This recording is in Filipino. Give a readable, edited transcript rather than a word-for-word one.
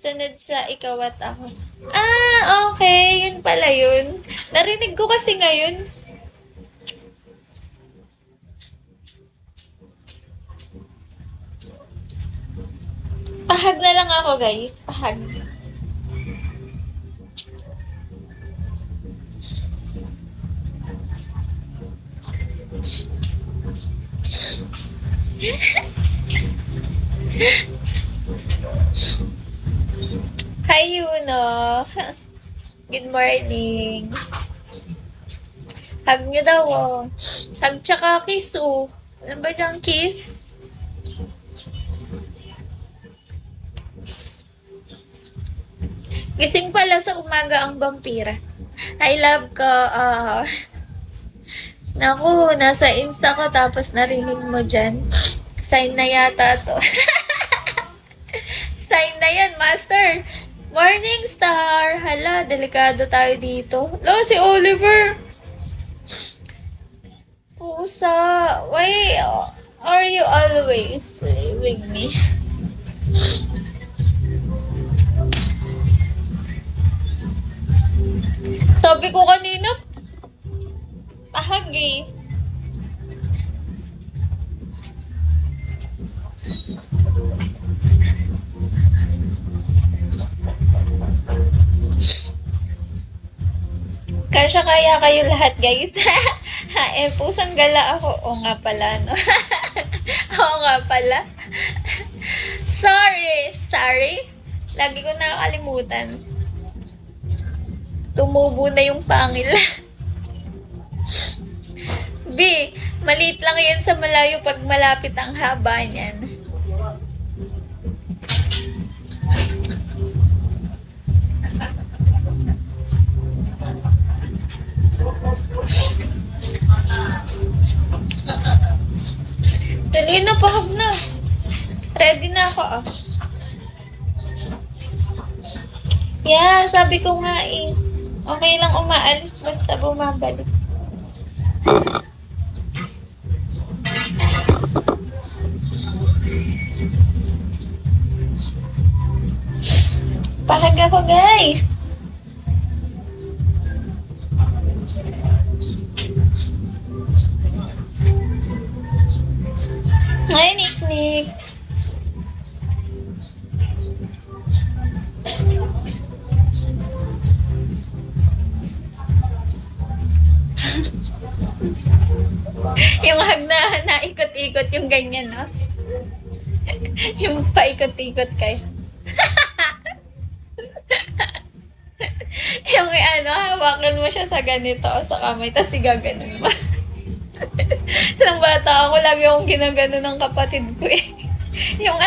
Sunod sa ikaw at ako. Ah, okay. Yun pala yun. Narinig ko kasi ngayon. Pahag na lang ako, guys. Pahag. Hi, Yuno. Good morning. Hug nyo daw, oh. Hug tsaka kiss, oh. Ano ba yung kiss? Gising pala sa umaga ang vampira. I love ko. Naku, nasa Insta ko tapos narinig mo dyan. Sign na yata to. Sign na yan, master. Morning star. Hala, delikado tayo dito. Lo, si Oliver. Pusa. Why are you always leaving me? Sabi ko kanina, pahag eh. Kasya kaya kayo lahat, guys. Pusang gala ako. Oo nga pala, no? Oo nga pala. Sorry. Lagi ko nakakalimutan. Tumubo na yung pangil. B, maliit lang yan sa malayo pag malapit ang haba niyan. Dali na, pahag na. Ready na ako, ah. Yeah, sabi ko nga eh. Okay lang umaalis basta bumabalik. Pahag ako, guys. Hi, Nick. Yung hag na naikot-ikot yung ganyan, no? Yung paikot-ikot kayo. Yung hawakan mo siya sa ganito, sa kamay, tapos igaganon mo. Nung bata ako, lagi akong ginagano ng kapatid ko eh. Yung